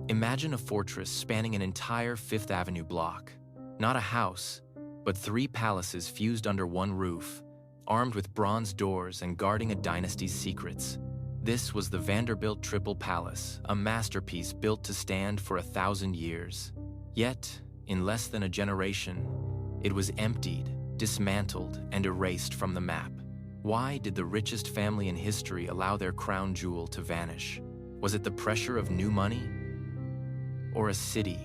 Imagine a fortress spanning an entire Fifth Avenue block. Not a house, but 3 palaces fused under one roof, armed with bronze doors and guarding a dynasty's secrets. This was the Vanderbilt Triple Palace, a masterpiece built to stand for 1,000 years. Yet, in less than a generation, it was emptied, dismantled, and erased from the map. Why did the richest family in history allow their crown jewel to vanish? Was it the pressure of new money? Or a city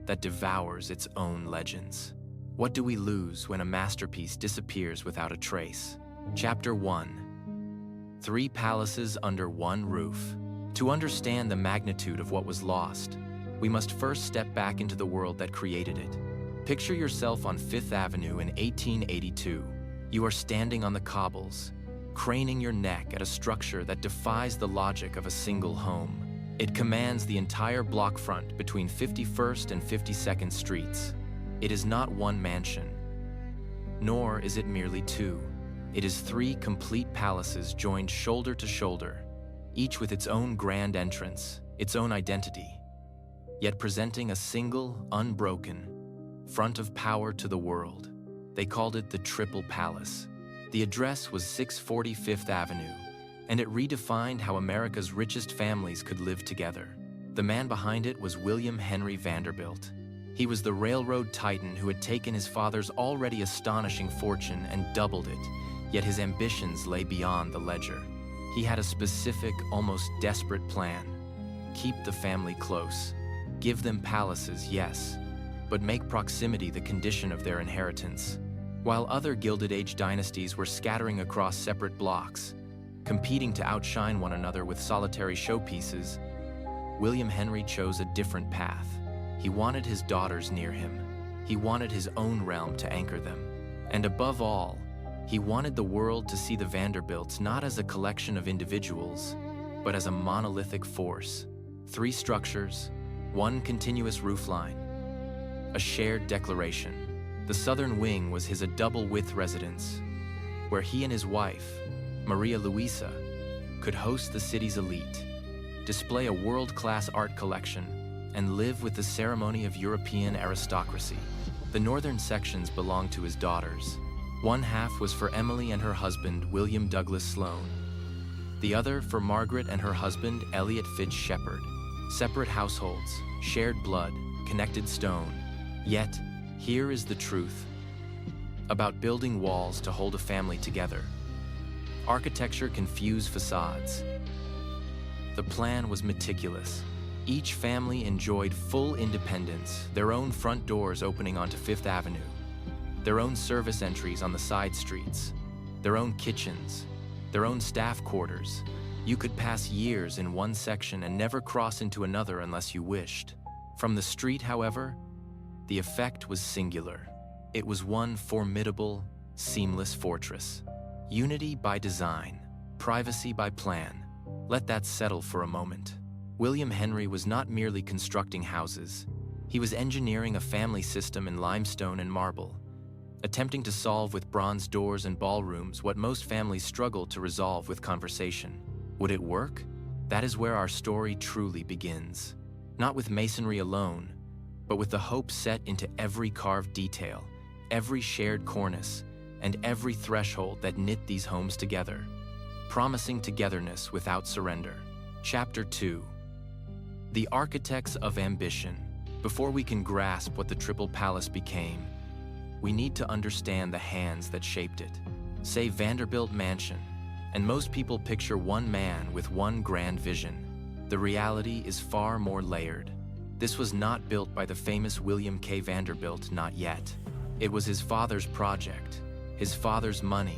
that devours its own legends? What do we lose when a masterpiece disappears without a trace? Chapter 1. 3 Palaces Under One Roof. To understand the magnitude of what was lost, we must first step back into the world that created it. Picture yourself on Fifth Avenue in 1882. You are standing on the cobbles, craning your neck at a structure that defies the logic of a single home. It commands the entire block front between 51st and 52nd Streets. It is not one mansion, nor is it merely 2. It is 3 complete palaces joined shoulder to shoulder, each with its own grand entrance, its own identity, yet presenting a single, unbroken front of power to the world. They called it the Triple Palace. The address was 640 Fifth Avenue, and it redefined how America's richest families could live together. The man behind it was William Henry Vanderbilt. He was the railroad titan who had taken his father's already astonishing fortune and doubled it, yet his ambitions lay beyond the ledger. He had a specific, almost desperate plan. Keep the family close. Give them palaces, yes, but make proximity the condition of their inheritance. While other Gilded Age dynasties were scattering across separate blocks, competing to outshine one another with solitary showpieces, William Henry chose a different path. He wanted his daughters near him. He wanted his own realm to anchor them. And above all, he wanted the world to see the Vanderbilts not as a collection of individuals, but as a monolithic force. 3 structures, 1 continuous roofline, a shared declaration. The southern wing was his double-width residence, where he and his wife, Maria Luisa, could host the city's elite, display a world-class art collection, and live with the ceremony of European aristocracy. The northern sections belonged to his daughters. One half was for Emily and her husband, William Douglas Sloane. The other for Margaret and her husband, Elliot Fitz Shepard. Separate households, shared blood, connected stone. Yet, here is the truth about building walls to hold a family together. Architecture can fuse facades. The plan was meticulous. Each family enjoyed full independence, their own front doors opening onto Fifth Avenue, their own service entries on the side streets, their own kitchens, their own staff quarters. You could pass years in one section and never cross into another unless you wished. From the street, however, the effect was singular. It was one formidable, seamless fortress. Unity by design, privacy by plan. Let that settle for a moment. William Henry was not merely constructing houses. He was engineering a family system in limestone and marble, attempting to solve with bronze doors and ballrooms what most families struggle to resolve with conversation. Would it work? That is where our story truly begins. Not with masonry alone, but with the hope set into every carved detail, every shared cornice, and every threshold that knit these homes together, promising togetherness without surrender. Chapter 2. The Architects of Ambition. Before we can grasp what the Triple Palace became, we need to understand the hands that shaped it. Say Vanderbilt Mansion, and most people picture one man with one grand vision. The reality is far more layered. This was not built by the famous William K. Vanderbilt, not yet. It was his father's project, his father's money,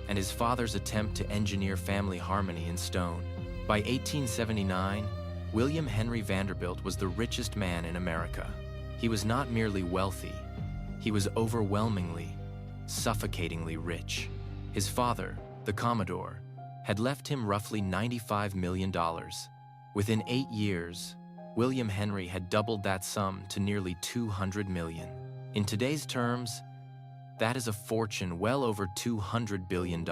and his father's attempt to engineer family harmony in stone. By 1879, William Henry Vanderbilt was the richest man in America. He was not merely wealthy, he was overwhelmingly, suffocatingly rich. His father, the Commodore, had left him roughly $95 million. Within 8 years, William Henry had doubled that sum to nearly $200 million. In today's terms, that is a fortune well over $200 billion.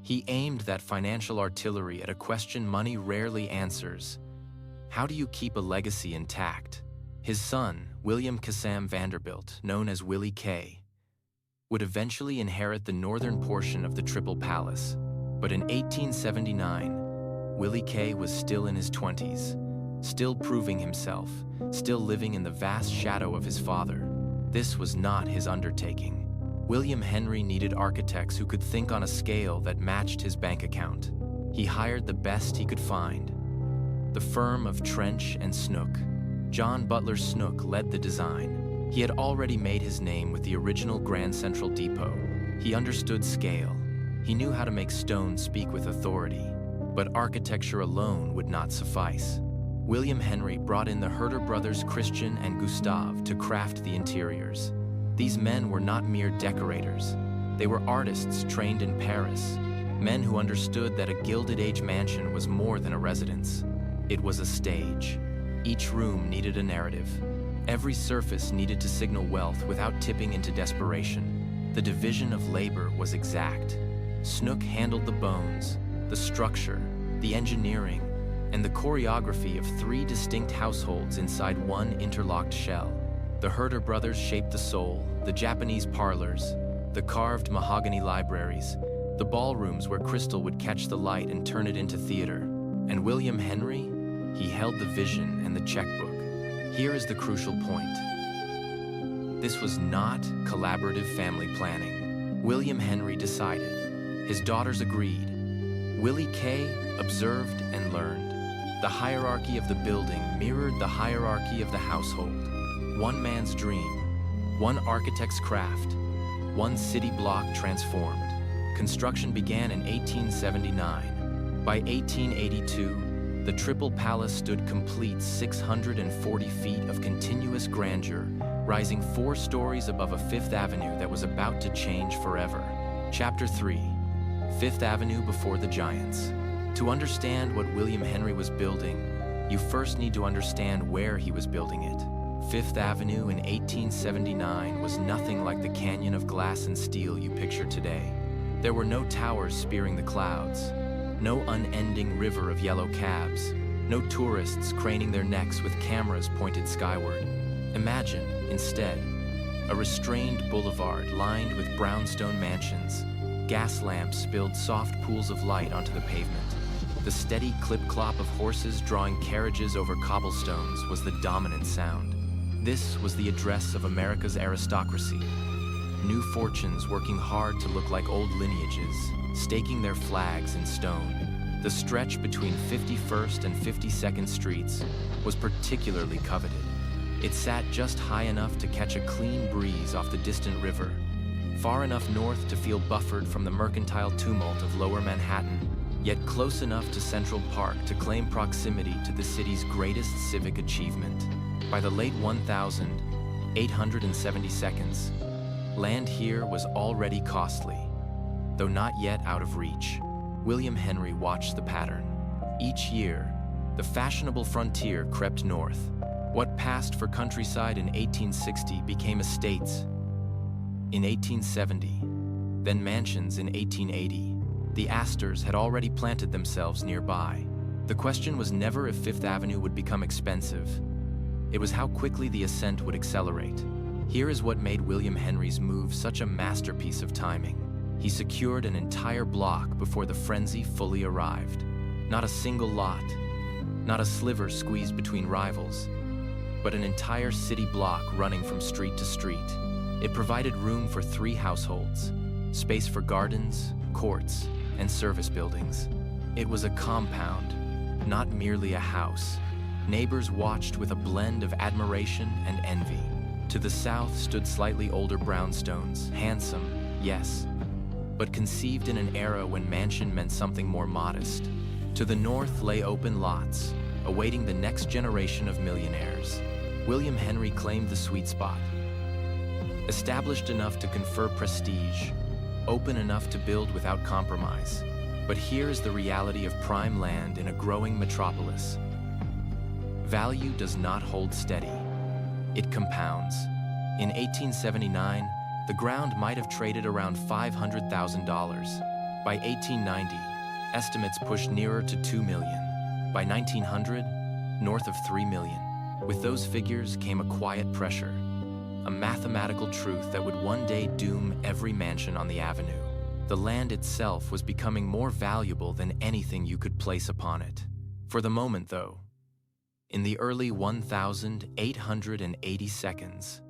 He aimed that financial artillery at a question money rarely answers: How do you keep a legacy intact? His son, William Vanderbilt, known as Willie K, would eventually inherit the northern portion of the Triple Palace. But in 1879, Willie K was still in his 20s, still proving himself, still living in the vast shadow of his father. This was not his undertaking. William Henry needed architects who could think on a scale that matched his bank account. He hired the best he could find. The firm of Trench and Snook. John Butler Snook led the design. He had already made his name with the original Grand Central Depot. He understood scale. He knew how to make stone speak with authority. But architecture alone would not suffice. William Henry brought in the Herder brothers Christian and Gustave to craft the interiors. These men were not mere decorators. They were artists trained in Paris, men who understood that a Gilded Age mansion was more than a residence. It was a stage. Each room needed a narrative. Every surface needed to signal wealth without tipping into desperation. The division of labor was exact. Snook handled the bones, the structure, the engineering, and the choreography of 3 distinct households inside one interlocked shell. The Herder brothers shaped the soul, the Japanese parlors, the carved mahogany libraries, the ballrooms where crystal would catch the light and turn it into theater. And William Henry? He held the vision and the checkbook. Here is the crucial point. This was not collaborative family planning. William Henry decided. His daughters agreed. Willie K observed and learned. The hierarchy of the building mirrored the hierarchy of the household. One man's dream, one architect's craft, one city block transformed. Construction began in 1879. By 1882, the Triple Palace stood complete 640 feet of continuous grandeur, rising 4 stories above a Fifth Avenue that was about to change forever. Chapter 3. Fifth Avenue before the giants. To understand what William Henry was building, you first need to understand where he was building it. Fifth Avenue in 1879 was nothing like the canyon of glass and steel you picture today. There were no towers spearing the clouds, no unending river of yellow cabs, no tourists craning their necks with cameras pointed skyward. Imagine, instead, a restrained boulevard lined with brownstone mansions. Gas lamps spilled soft pools of light onto the pavement. The steady clip-clop of horses drawing carriages over cobblestones was the dominant sound. This was the address of America's aristocracy. New fortunes working hard to look like old lineages, staking their flags in stone. The stretch between 51st and 52nd Streets was particularly coveted. It sat just high enough to catch a clean breeze off the distant river, far enough north to feel buffered from the mercantile tumult of lower Manhattan, yet close enough to Central Park to claim proximity to the city's greatest civic achievement. By the late 1872s, land here was already costly, though not yet out of reach. William Henry watched the pattern. Each year, the fashionable frontier crept north. What passed for countryside in 1860 became estates in 1870, then mansions in 1880. The Astors had already planted themselves nearby. The question was never if Fifth Avenue would become expensive. It was how quickly the ascent would accelerate. Here is what made William Henry's move such a masterpiece of timing. He secured an entire block before the frenzy fully arrived. Not a single lot, not a sliver squeezed between rivals, but an entire city block running from street to street. It provided room for 3 households, space for gardens, courts, and service buildings. It was a compound, not merely a house. Neighbors watched with a blend of admiration and envy. To the south stood slightly older brownstones, handsome, yes, but conceived in an era when mansion meant something more modest. To the north lay open lots, awaiting the next generation of millionaires. William Henry claimed the sweet spot. Established enough to confer prestige, open enough to build without compromise. But here is the reality of prime land in a growing metropolis. Value does not hold steady. It compounds. In 1879, the ground might have traded around $500,000. By 1890, estimates pushed nearer to $2 million. By 1900, north of 3 million. With those figures came a quiet pressure, a mathematical truth that would one day doom every mansion on the avenue. The land itself was becoming more valuable than anything you could place upon it. For the moment, though, in the early 1882s,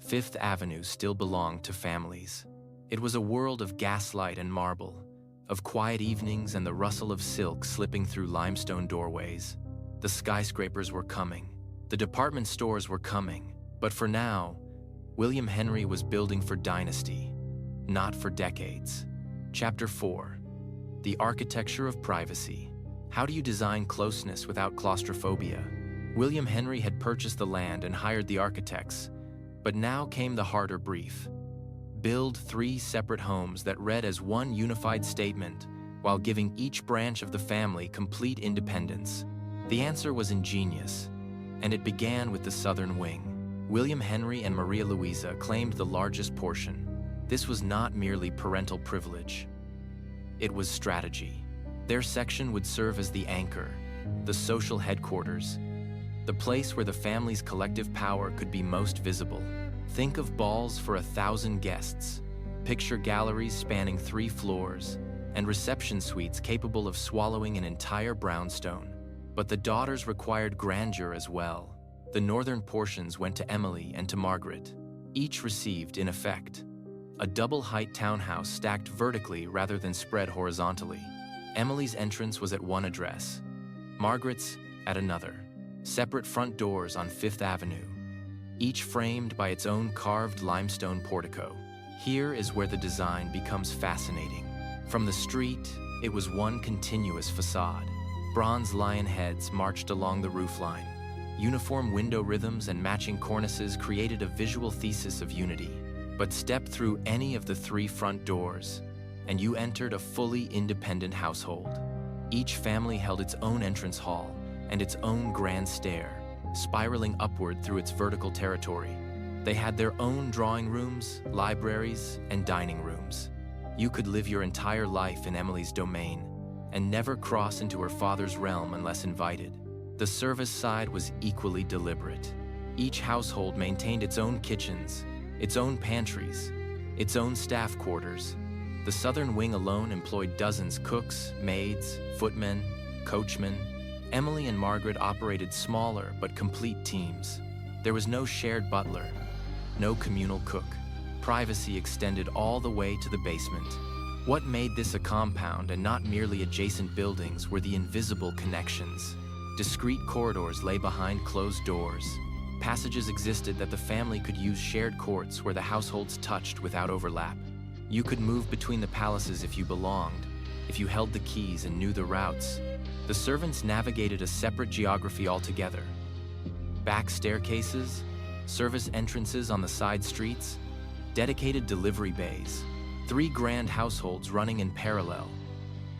Fifth Avenue still belonged to families. It was a world of gaslight and marble, of quiet evenings and the rustle of silk slipping through limestone doorways. The skyscrapers were coming. The department stores were coming. But for now, William Henry was building for dynasty, not for decades. Chapter 4. The Architecture of Privacy. How do you design closeness without claustrophobia? William Henry had purchased the land and hired the architects, but now came the harder brief. Build 3 separate homes that read as one unified statement while giving each branch of the family complete independence. The answer was ingenious, and it began with the southern wing. William Henry and Maria Louisa claimed the largest portion. This was not merely parental privilege. It was strategy. Their section would serve as the anchor, the social headquarters, the place where the family's collective power could be most visible. Think of balls for 1,000 guests, picture galleries spanning 3 floors, and reception suites capable of swallowing an entire brownstone. But the daughters required grandeur as well. The northern portions went to Emily and to Margaret. Each received, in effect, a double-height townhouse stacked vertically rather than spread horizontally. Emily's entrance was at one address, Margaret's at another. Separate front doors on Fifth Avenue, each framed by its own carved limestone portico. Here is where the design becomes fascinating. From the street, it was one continuous facade. Bronze lion heads marched along the roofline. Uniform window rhythms and matching cornices created a visual thesis of unity. But step through any of the 3 front doors, and you entered a fully independent household. Each family held its own entrance hall and its own grand stair, spiraling upward through its vertical territory. They had their own drawing rooms, libraries, and dining rooms. You could live your entire life in Emily's domain and never cross into her father's realm unless invited. The service side was equally deliberate. Each household maintained its own kitchens, its own pantries, its own staff quarters. The southern wing alone employed dozens cooks, maids, footmen, coachmen. Emily and Margaret operated smaller but complete teams. There was no shared butler, no communal cook. Privacy extended all the way to the basement. What made this a compound and not merely adjacent buildings were the invisible connections. Discrete corridors lay behind closed doors. Passages existed that the family could use shared courts where the households touched without overlap. You could move between the palaces if you belonged, if you held the keys and knew the routes. The servants navigated a separate geography altogether. Back staircases, service entrances on the side streets, dedicated delivery bays. 3 grand households running in parallel,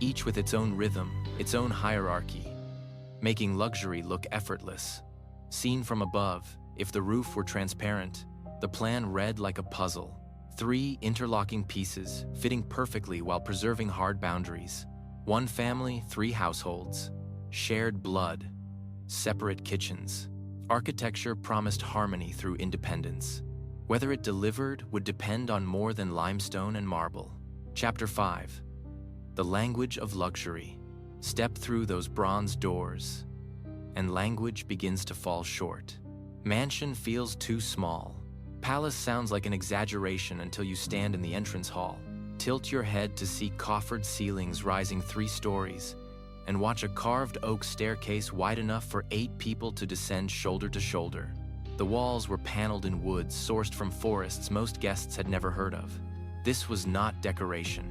each with its own rhythm, its own hierarchy, making luxury look effortless. Seen from above, if the roof were transparent, the plan read like a puzzle. 3 interlocking pieces, fitting perfectly while preserving hard boundaries. 1 family, 3 households. Shared blood. Separate kitchens. Architecture promised harmony through independence. Whether it delivered would depend on more than limestone and marble. Chapter 5. The Language of Luxury. Step through those bronze doors, and language begins to fall short. Mansion feels too small. Palace sounds like an exaggeration until you stand in the entrance hall. Tilt your head to see coffered ceilings rising 3 stories, and watch a carved oak staircase wide enough for 8 people to descend shoulder to shoulder. The walls were paneled in woods sourced from forests most guests had never heard of. This was not decoration.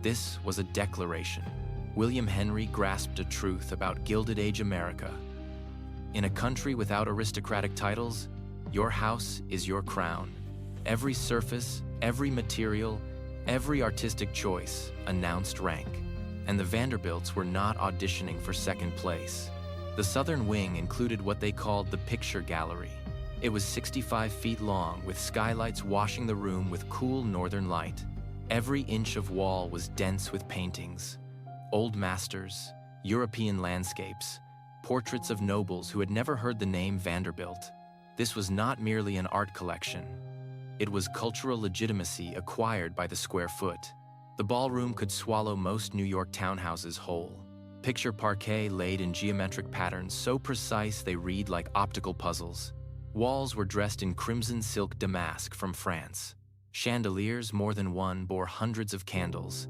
This was a declaration. William Henry grasped a truth about Gilded Age America. In a country without aristocratic titles, your house is your crown. Every surface, every material, every artistic choice announced rank. And the Vanderbilts were not auditioning for second place. The southern wing included what they called the picture gallery. It was 65 feet long, with skylights washing the room with cool northern light. Every inch of wall was dense with paintings. Old masters, European landscapes, portraits of nobles who had never heard the name Vanderbilt. This was not merely an art collection. It was cultural legitimacy acquired by the square foot. The ballroom could swallow most New York townhouses whole. Picture parquet laid in geometric patterns so precise they read like optical puzzles. Walls were dressed in crimson silk damask from France. Chandeliers, more than one, bore hundreds of candles,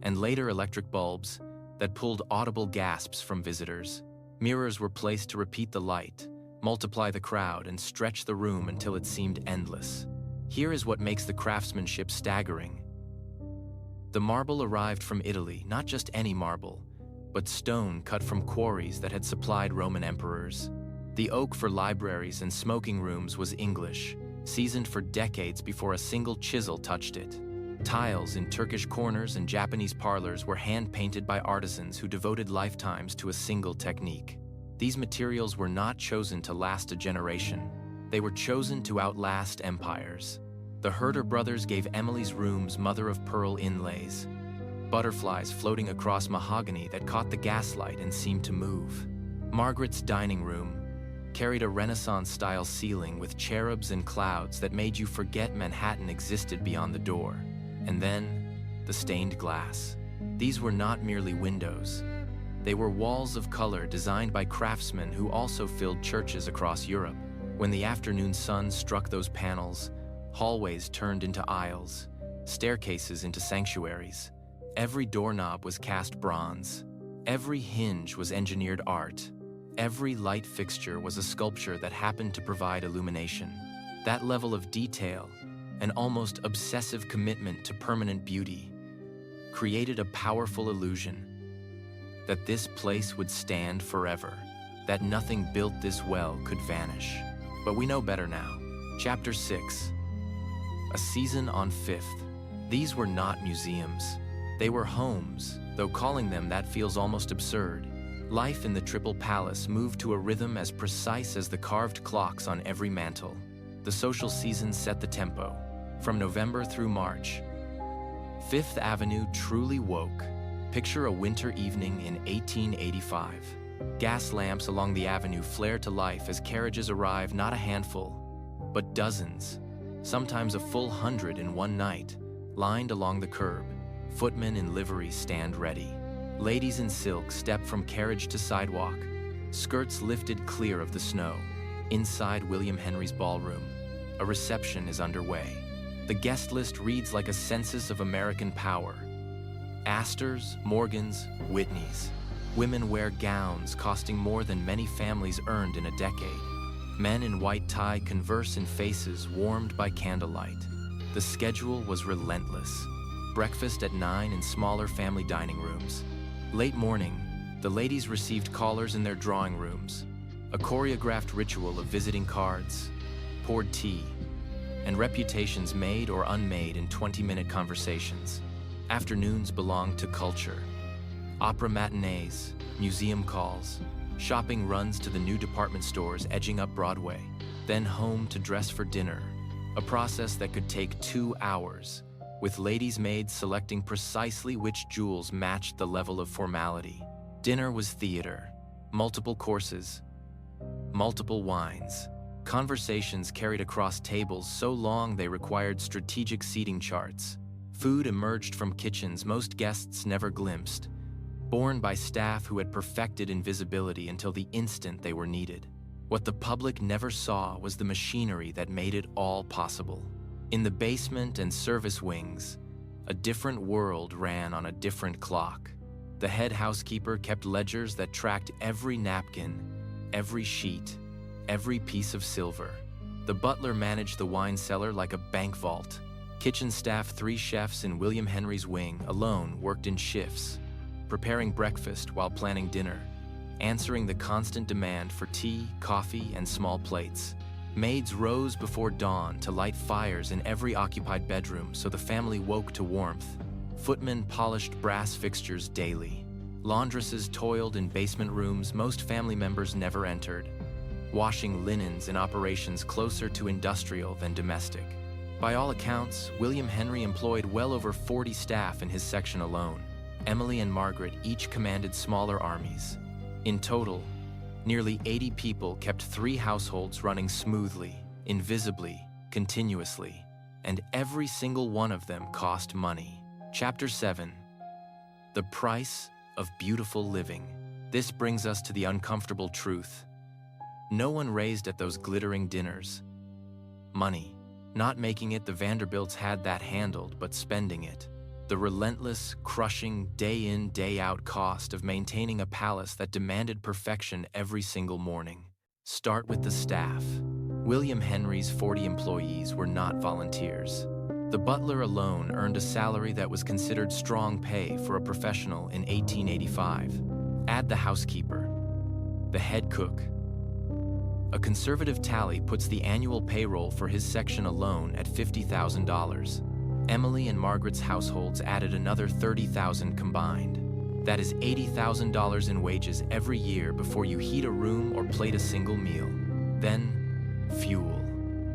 and later electric bulbs that pulled audible gasps from visitors. Mirrors were placed to repeat the light, multiply the crowd, and stretch the room until it seemed endless. Here is what makes the craftsmanship staggering. The marble arrived from Italy, not just any marble, but stone cut from quarries that had supplied Roman emperors. The oak for libraries and smoking rooms was English, seasoned for decades before a single chisel touched it. Tiles in Turkish corners and Japanese parlors were hand-painted by artisans who devoted lifetimes to a single technique. These materials were not chosen to last a generation. They were chosen to outlast empires. The Herder brothers gave Emily's rooms mother-of-pearl inlays, butterflies floating across mahogany that caught the gaslight and seemed to move. Margaret's dining room carried a Renaissance-style ceiling with cherubs and clouds that made you forget Manhattan existed beyond the door. And then, the stained glass. These were not merely windows. They were walls of color designed by craftsmen who also filled churches across Europe. When the afternoon sun struck those panels, hallways turned into aisles, staircases into sanctuaries. Every doorknob was cast bronze. Every hinge was engineered art. Every light fixture was a sculpture that happened to provide illumination. That level of detail, an almost obsessive commitment to permanent beauty, created a powerful illusion that this place would stand forever, that nothing built this well could vanish. But we know better now. Chapter 6. A season on Fifth. These were not museums. They were homes, though calling them that feels almost absurd. Life in the Triple Palace moved to a rhythm as precise as the carved clocks on every mantel. The social season set the tempo, from November through March. Fifth Avenue truly woke. Picture a winter evening in 1885. Gas lamps along the avenue flare to life as carriages arrive, not a handful, but dozens, sometimes a full 100 in one night, lined along the curb. Footmen in livery stand ready. Ladies in silk step from carriage to sidewalk, skirts lifted clear of the snow. Inside William Henry's ballroom, a reception is underway. The guest list reads like a census of American power. Astors, Morgans, Whitneys. Women wear gowns costing more than many families earned in a decade. Men in white tie converse in faces warmed by candlelight. The schedule was relentless. Breakfast at 9 in smaller family dining rooms. Late morning, the ladies received callers in their drawing rooms. A choreographed ritual of visiting cards, poured tea, and reputations made or unmade in 20-minute conversations. Afternoons belonged to culture. Opera matinees, museum calls, shopping runs to the new department stores edging up Broadway, then home to dress for dinner, a process that could take 2 hours, with ladies' maids selecting precisely which jewels matched the level of formality. Dinner was theater, multiple courses, multiple wines. Conversations carried across tables so long they required strategic seating charts. Food emerged from kitchens most guests never glimpsed, borne by staff who had perfected invisibility until the instant they were needed. What the public never saw was the machinery that made it all possible. In the basement and service wings, a different world ran on a different clock. The head housekeeper kept ledgers that tracked every napkin, every sheet, every piece of silver. The butler managed the wine cellar like a bank vault. Kitchen staff, 3 chefs in William Henry's wing alone worked in shifts, preparing breakfast while planning dinner, answering the constant demand for tea, coffee, and small plates. Maids rose before dawn to light fires in every occupied bedroom so the family woke to warmth. Footmen polished brass fixtures daily. Laundresses toiled in basement rooms most family members never entered, washing linens in operations closer to industrial than domestic. By all accounts, William Henry employed well over 40 staff in his section alone. Emily and Margaret each commanded smaller armies. In total, Nearly 80 people kept 3 households running smoothly, invisibly, continuously, and every single one of them cost money. Chapter 7. The price of beautiful living. This brings us to the uncomfortable truth. No one raised at those glittering dinners. Money. Not making it, the Vanderbilts had that handled, but spending it. The relentless, crushing, day-in, day-out cost of maintaining a palace that demanded perfection every single morning. Start with the staff. William Henry's 40 employees were not volunteers. The butler alone earned a salary that was considered strong pay for a professional in 1885. Add the housekeeper, the head cook. A conservative tally puts the annual payroll for his section alone at $50,000. Emily and Margaret's households added another $30,000 combined. That is $80,000 in wages every year before you heat a room or plate a single meal. Then, fuel.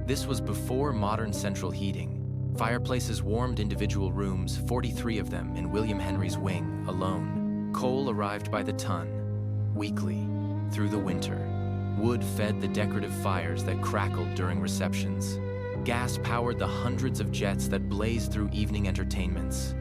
This was before modern central heating. Fireplaces warmed individual rooms, 43 of them in William Henry's wing alone. Coal arrived by the ton, weekly, through the winter. Wood fed the decorative fires that crackled during receptions. Gas powered the hundreds of jets that blazed through evening entertainments.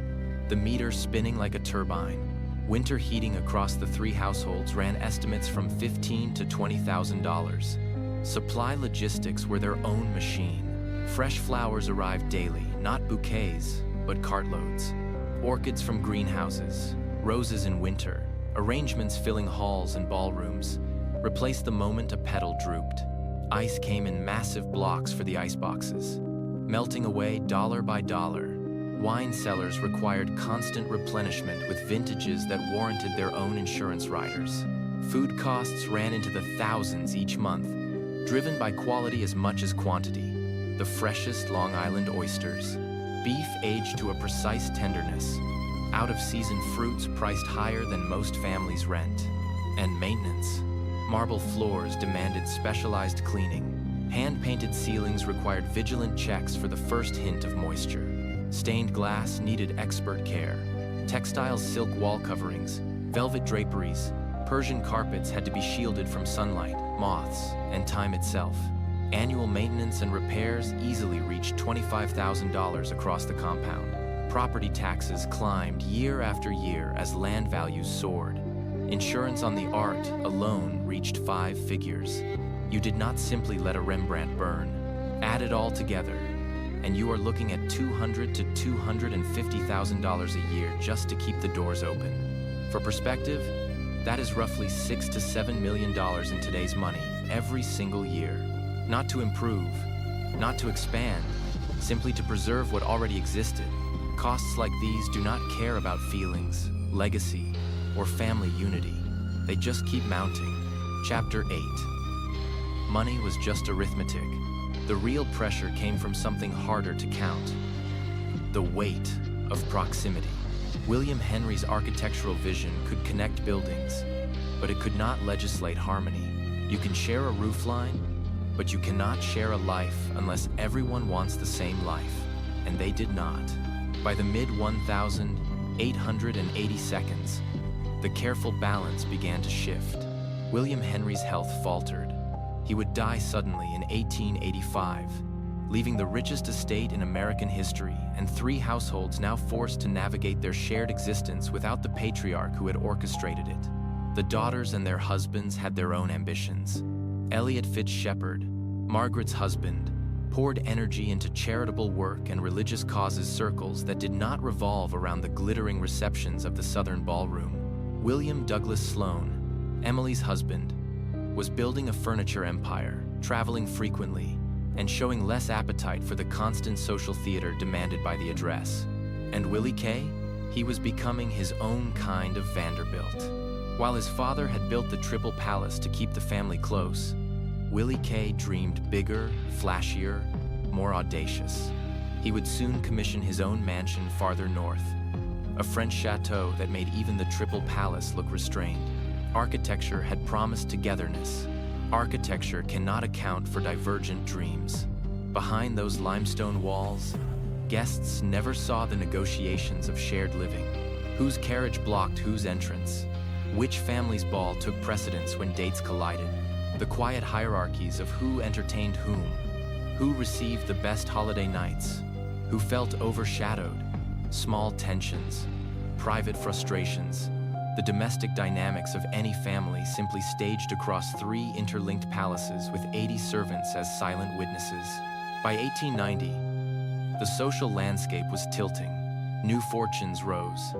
The meter spinning like a turbine. Winter heating across the 3 households ran estimates from $15,000 to $20,000. Supply logistics were their own machine. Fresh flowers arrived daily, not bouquets, but cartloads. Orchids from greenhouses, roses in winter, arrangements filling halls and ballrooms, replaced the moment a petal drooped. Ice came in massive blocks for the ice boxes, melting away dollar by dollar. Wine cellars required constant replenishment with vintages that warranted their own insurance riders. Food costs ran into the thousands each month, driven by quality as much as quantity. The freshest Long Island oysters, beef aged to a precise tenderness, out-of-season fruits priced higher than most families' rent, and maintenance. Marble floors demanded specialized cleaning. Hand-painted ceilings required vigilant checks for the first hint of moisture. Stained glass needed expert care. Textile silk wall coverings, velvet draperies, Persian carpets had to be shielded from sunlight, moths, and time itself. Annual maintenance and repairs easily reached $25,000 across the compound. Property taxes climbed year after year as land values soared. Insurance on the art alone reached 5 figures. You did not simply let a Rembrandt burn. Add it all together, and you are looking at $200,000 to $250,000 a year just to keep the doors open. For perspective, that is roughly $6 to $7 million in today's money every single year. Not to improve, not to expand, simply to preserve what already existed. Costs like these do not care about feelings, legacy, or family unity. They just keep mounting. Chapter 8. Money was just arithmetic. The real pressure came from something harder to count. The weight of proximity. William Henry's architectural vision could connect buildings, but it could not legislate harmony. You can share a roofline, but you cannot share a life unless everyone wants the same life, and they did not. By the mid-1882s, the careful balance began to shift. William Henry's health faltered. He would die suddenly in 1885, leaving the richest estate in American history and 3 households now forced to navigate their shared existence without the patriarch who had orchestrated it. The daughters and their husbands had their own ambitions. Elliot Fitz-Shepard, Margaret's husband, poured energy into charitable work and religious causes circles that did not revolve around the glittering receptions of the Southern ballroom. William Douglas Sloane, Emily's husband, was building a furniture empire, traveling frequently, and showing less appetite for the constant social theater demanded by the address. And Willie K? He was becoming his own kind of Vanderbilt. While his father had built the Triple Palace to keep the family close, Willie K dreamed bigger, flashier, more audacious. He would soon commission his own mansion farther north, a French chateau that made even the Triple Palace look restrained. Architecture had promised togetherness. Architecture cannot account for divergent dreams. Behind those limestone walls, guests never saw the negotiations of shared living. Whose carriage blocked whose entrance? Which family's ball took precedence when dates collided? The quiet hierarchies of who entertained who received the best holiday nights, who felt overshadowed, small tensions, private frustrations, the domestic dynamics of any family simply staged across 3 interlinked palaces with 80 servants as silent witnesses. By 1890, the social landscape was tilting. New fortunes rose.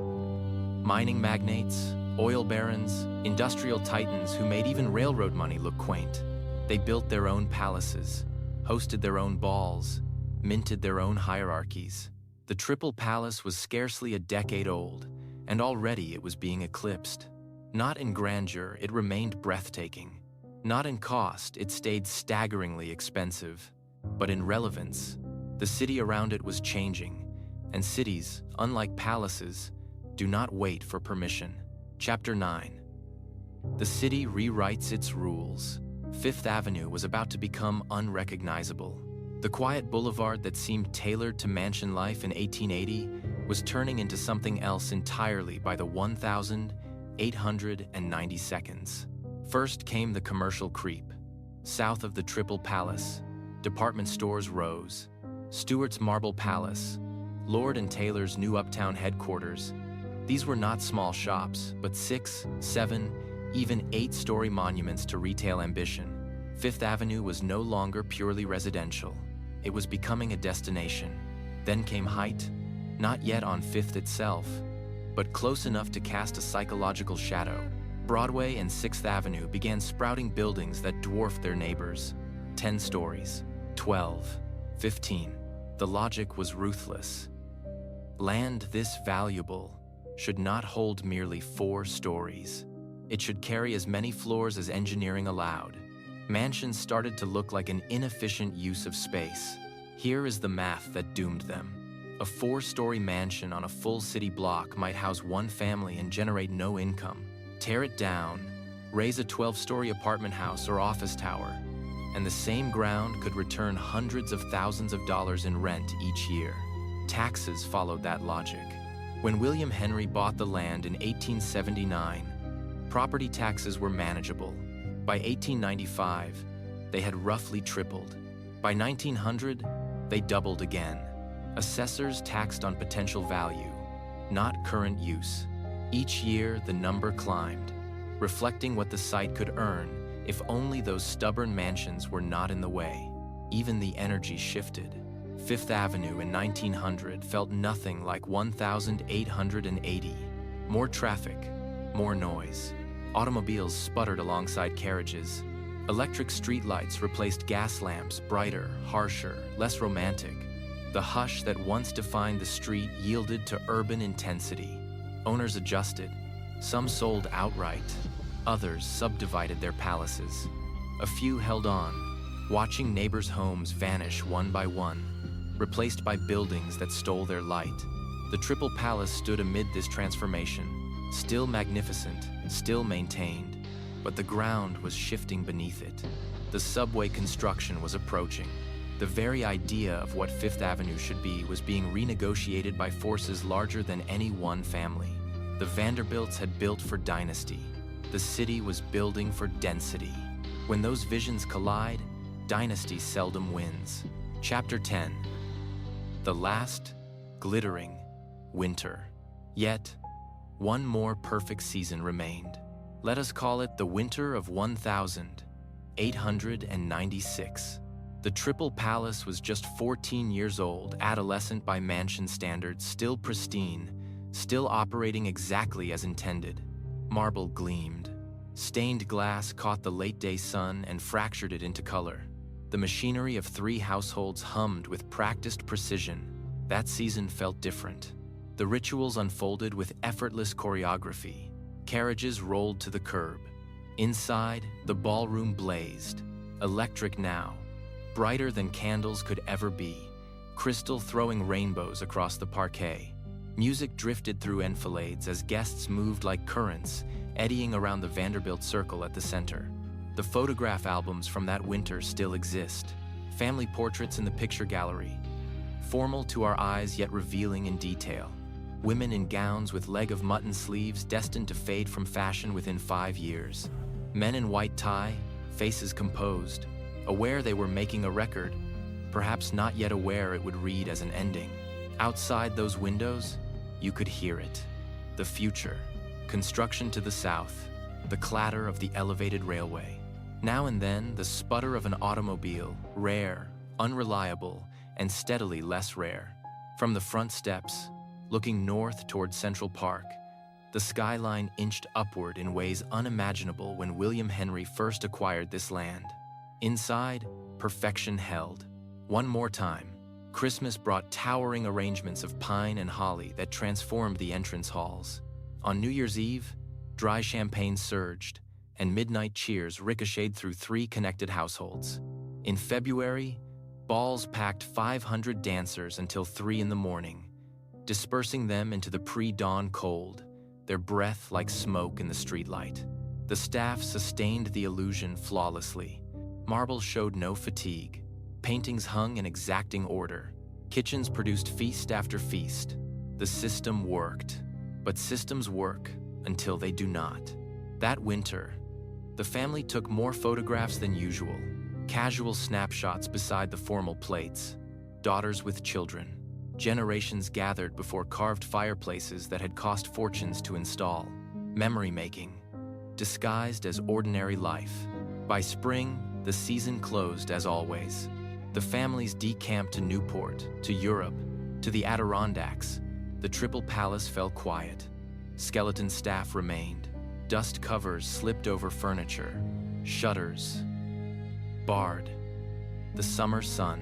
Mining magnates, oil barons, industrial titans who made even railroad money look quaint. They built their own palaces, hosted their own balls, minted their own hierarchies. The Triple Palace was scarcely a decade old, and already it was being eclipsed. Not in grandeur, it remained breathtaking. Not in cost, it stayed staggeringly expensive. But in relevance, the city around it was changing, and cities, unlike palaces, do not wait for permission. Chapter 9. The city rewrites its rules. Fifth Avenue was about to become unrecognizable. The quiet boulevard that seemed tailored to mansion life in 1880 was turning into something else entirely by the 1,890 seconds. First came the commercial creep. South of the Triple Palace, department stores rose. Stuart's Marble Palace, Lord & Taylor's new uptown headquarters. These were not small shops, but 6, 7, even 8-story monuments to retail ambition. Fifth Avenue was no longer purely residential. It was becoming a destination. Then came Height, not yet on Fifth itself, but close enough to cast a psychological shadow. Broadway and 6th Avenue began sprouting buildings that dwarfed their neighbors. 10 stories, 12, 15. The logic was ruthless. Land this valuable should not hold merely 4 stories. It should carry as many floors as engineering allowed. Mansions started to look like an inefficient use of space. Here is the math that doomed them. A 4-story mansion on a full city block might house 1 family and generate no income. Tear it down, raise a 12-story apartment house or office tower, and the same ground could return hundreds of thousands of dollars in rent each year. Taxes followed that logic. When William Henry bought the land in 1879, property taxes were manageable. By 1895, they had roughly tripled. By 1900, they doubled again. Assessors taxed on potential value, not current use. Each year, the number climbed, reflecting what the site could earn if only those stubborn mansions were not in the way. Even the energy shifted. Fifth Avenue in 1900 felt nothing like 1,880. More traffic, more noise. Automobiles sputtered alongside carriages. Electric streetlights replaced gas lamps, brighter, harsher, less romantic. The hush that once defined the street yielded to urban intensity. Owners adjusted. Some sold outright. Others subdivided their palaces. A few held on, watching neighbors' homes vanish one by one, replaced by buildings that stole their light. The Triple Palace stood amid this transformation, still magnificent, still maintained, but the ground was shifting beneath it. The subway construction was approaching. The very idea of what Fifth Avenue should be was being renegotiated by forces larger than any one family. The Vanderbilts had built for dynasty. The city was building for density. When those visions collide, dynasty seldom wins. Chapter 10. The last, glittering, winter. Yet, one more perfect season remained. Let us call it the winter of 1896. The Triple Palace was just 14 years old, adolescent by mansion standards, still pristine, still operating exactly as intended. Marble gleamed. Stained glass caught the late-day sun and fractured it into color. The machinery of 3 households hummed with practiced precision. That season felt different. The rituals unfolded with effortless choreography. Carriages rolled to the curb. Inside, the ballroom blazed. Electric now. Brighter than candles could ever be. Crystal throwing rainbows across the parquet. Music drifted through enfilades as guests moved like currents, eddying around the Vanderbilt Circle at the center. The photograph albums from that winter still exist. Family portraits in the picture gallery. Formal to our eyes, yet revealing in detail. women in gowns with leg of mutton sleeves destined to fade from fashion within 5 years. Men in white tie, faces composed, aware they were making a record, perhaps not yet aware it would read as an ending. Outside those windows, you could hear it. The future, construction to the south, the clatter of the elevated railway. Now and then, the sputter of an automobile, rare, unreliable, and steadily less rare. From the front steps, looking north toward Central Park, the skyline inched upward in ways unimaginable when William Henry first acquired this land. Inside, perfection held. One more time, Christmas brought towering arrangements of pine and holly that transformed the entrance halls. On New Year's Eve, dry champagne surged, and midnight cheers ricocheted through 3 connected households. In February, balls packed 500 dancers until 3 in the morning, dispersing them into the pre-dawn cold, their breath like smoke in the streetlight. The staff sustained the illusion flawlessly. Marbles showed no fatigue. Paintings hung in exacting order. Kitchens produced feast after feast. The system worked. But systems work until they do not. That winter, the family took more photographs than usual. Casual snapshots beside the formal plates. Daughters with children. Generations gathered before carved fireplaces that had cost fortunes to install. Memory-making, disguised as ordinary life. By spring, the season closed as always. The families decamped to Newport, to Europe, to the Adirondacks. The Triple Palace fell quiet. Skeleton staff remained. Dust covers slipped over furniture. Shutters barred. The summer sun.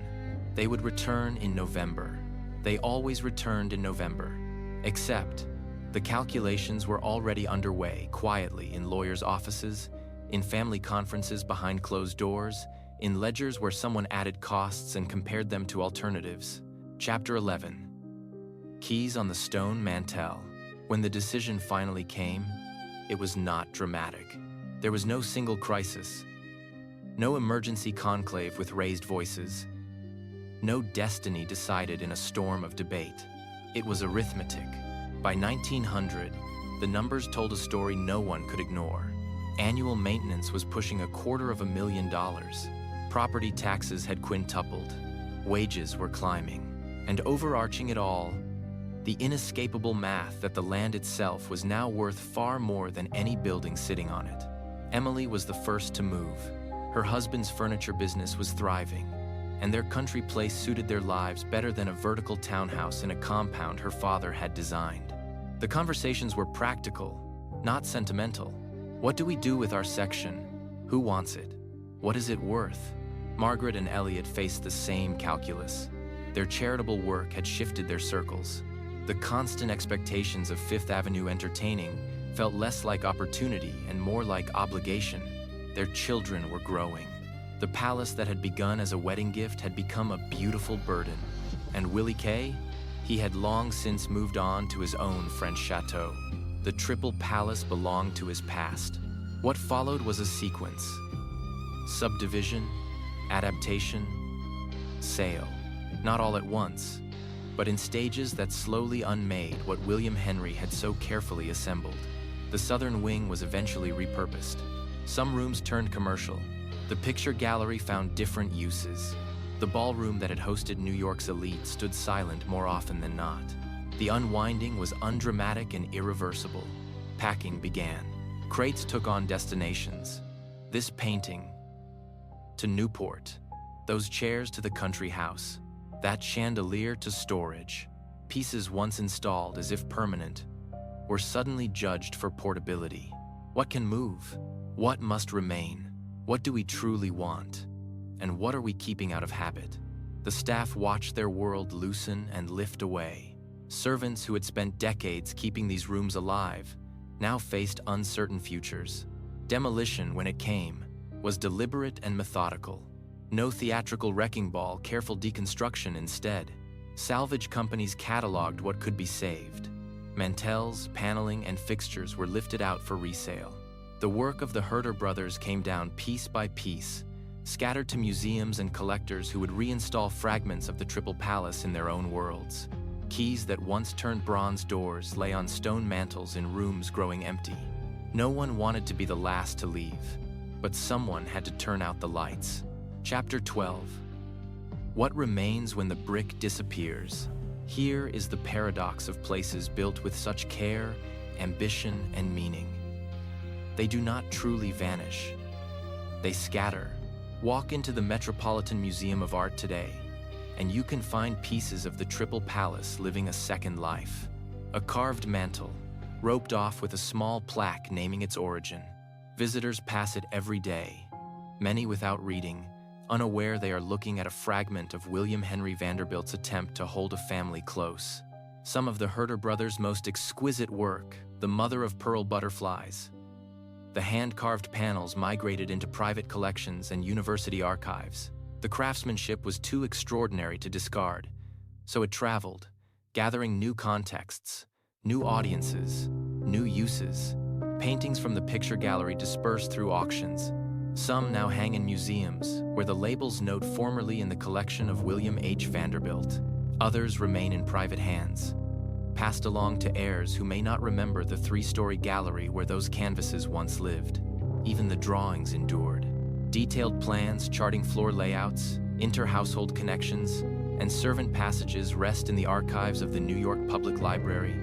They would return in November. They always returned in November. Except, the calculations were already underway quietly in lawyers' offices, in family conferences behind closed doors, in ledgers where someone added costs and compared them to alternatives. Chapter 11. Keys on the stone mantel. When the decision finally came, it was not dramatic. There was no single crisis, no emergency conclave with raised voices, no destiny decided in a storm of debate. It was arithmetic. By 1900, the numbers told a story no one could ignore. Annual maintenance was pushing $250,000. Property taxes had quintupled. Wages were climbing. And overarching it all, the inescapable math that the land itself was now worth far more than any building sitting on it. Emily was the first to move. Her husband's furniture business was thriving, and their country place suited their lives better than a vertical townhouse in a compound her father had designed. The conversations were practical, not sentimental. What do we do with our section? Who wants it? What is it worth? Margaret and Elliot faced the same calculus. Their charitable work had shifted their circles. The constant expectations of Fifth Avenue entertaining felt less like opportunity and more like obligation. Their children were growing. The palace that had begun as a wedding gift had become a beautiful burden. And Willie K? He had long since moved on to his own French chateau. The Triple Palace belonged to his past. What followed was a sequence. Subdivision, adaptation, sale. Not all at once, but in stages that slowly unmade what William Henry had so carefully assembled. The southern wing was eventually repurposed. Some rooms turned commercial. The picture gallery found different uses. The ballroom that had hosted New York's elite stood silent more often than not. The unwinding was undramatic and irreversible. Packing began. Crates took on destinations. This painting to Newport. Those chairs to the country house. That chandelier to storage. Pieces once installed as if permanent were suddenly judged for portability. What can move? What must remain? What do we truly want? And what are we keeping out of habit? The staff watched their world loosen and lift away. Servants who had spent decades keeping these rooms alive now faced uncertain futures. Demolition, when it came, was deliberate and methodical. No theatrical wrecking ball, careful deconstruction instead. Salvage companies cataloged what could be saved. Mantels, paneling, and fixtures were lifted out for resale. The work of the Herder brothers came down piece by piece, scattered to museums and collectors who would reinstall fragments of the Triple Palace in their own worlds. Keys that once turned bronze doors lay on stone mantles in rooms growing empty. No one wanted to be the last to leave, but someone had to turn out the lights. Chapter 12. What remains when the brick disappears? Here is the paradox of places built with such care, ambition, and meaning. They do not truly vanish. They scatter. Walk into the Metropolitan Museum of Art today, and you can find pieces of the Triple Palace living a second life. A carved mantle, roped off with a small plaque naming its origin. Visitors pass it every day, many without reading, unaware they are looking at a fragment of William Henry Vanderbilt's attempt to hold a family close. Some of the Herder brothers' most exquisite work, the mother-of-pearl butterflies. The hand-carved panels migrated into private collections and university archives. The craftsmanship was too extraordinary to discard, so it traveled, gathering new contexts, new audiences, new uses. Paintings from the picture gallery dispersed through auctions. Some now hang in museums, where the labels note formerly in the collection of William H. Vanderbilt. Others remain in private hands, passed along to heirs who may not remember the three-story gallery where those canvases once lived. Even the drawings endured. Detailed plans charting floor layouts, inter-household connections, and servant passages rest in the archives of the New York Public Library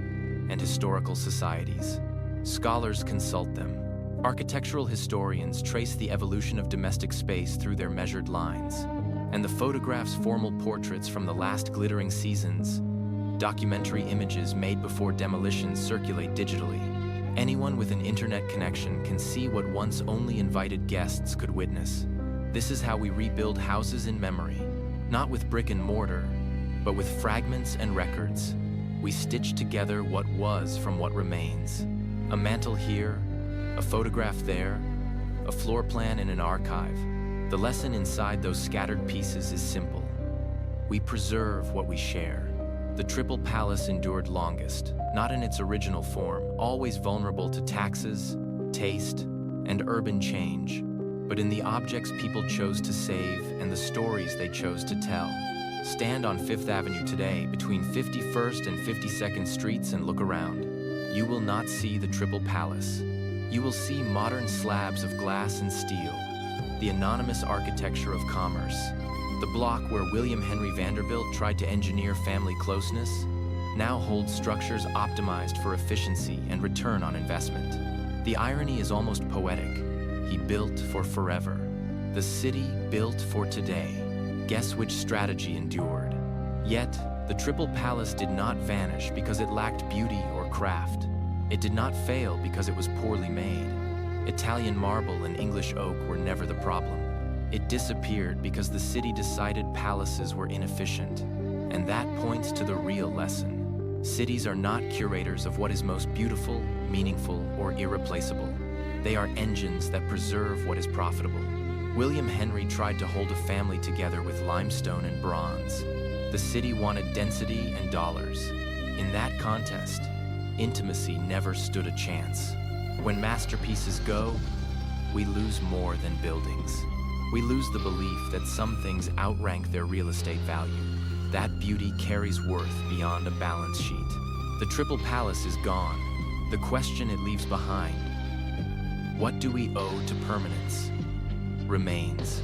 and historical societies. Scholars consult them. Architectural historians trace the evolution of domestic space through their measured lines, and the photographs formal portraits from the last glittering seasons. Documentary images made before demolition circulate digitally. Anyone with an internet connection can see what once only invited guests could witness. This is how we rebuild houses in memory, not with brick and mortar, but with fragments and records. We stitch together what was from what remains. A mantle here, a photograph there, a floor plan in an archive. The lesson inside those scattered pieces is simple. We preserve what we share. The Triple Palace endured longest, not in its original form, always vulnerable to taxes, taste, and urban change, but in the objects people chose to save and the stories they chose to tell. Stand on Fifth Avenue today between 51st and 52nd Streets and look around. You will not see the Triple Palace. You will see modern slabs of glass and steel, the anonymous architecture of commerce. The block where William Henry Vanderbilt tried to engineer family closeness now holds structures optimized for efficiency and return on investment. The irony is almost poetic. He built for forever. The city built for today. Guess which strategy endured? Yet, the Triple Palace did not vanish because it lacked beauty or craft. It did not fail because it was poorly made. Italian marble and English oak were never the problem. It disappeared because the city decided palaces were inefficient. And that points to the real lesson. Cities are not curators of what is most beautiful, meaningful, or irreplaceable. They are engines that preserve what is profitable. William Henry tried to hold a family together with limestone and bronze. The city wanted density and dollars. In that contest, intimacy never stood a chance. When masterpieces go, we lose more than buildings. We lose the belief that some things outrank their real estate value. That beauty carries worth beyond a balance sheet. The Triple Palace is gone. The question it leaves behind, what do we owe to permanence, remains.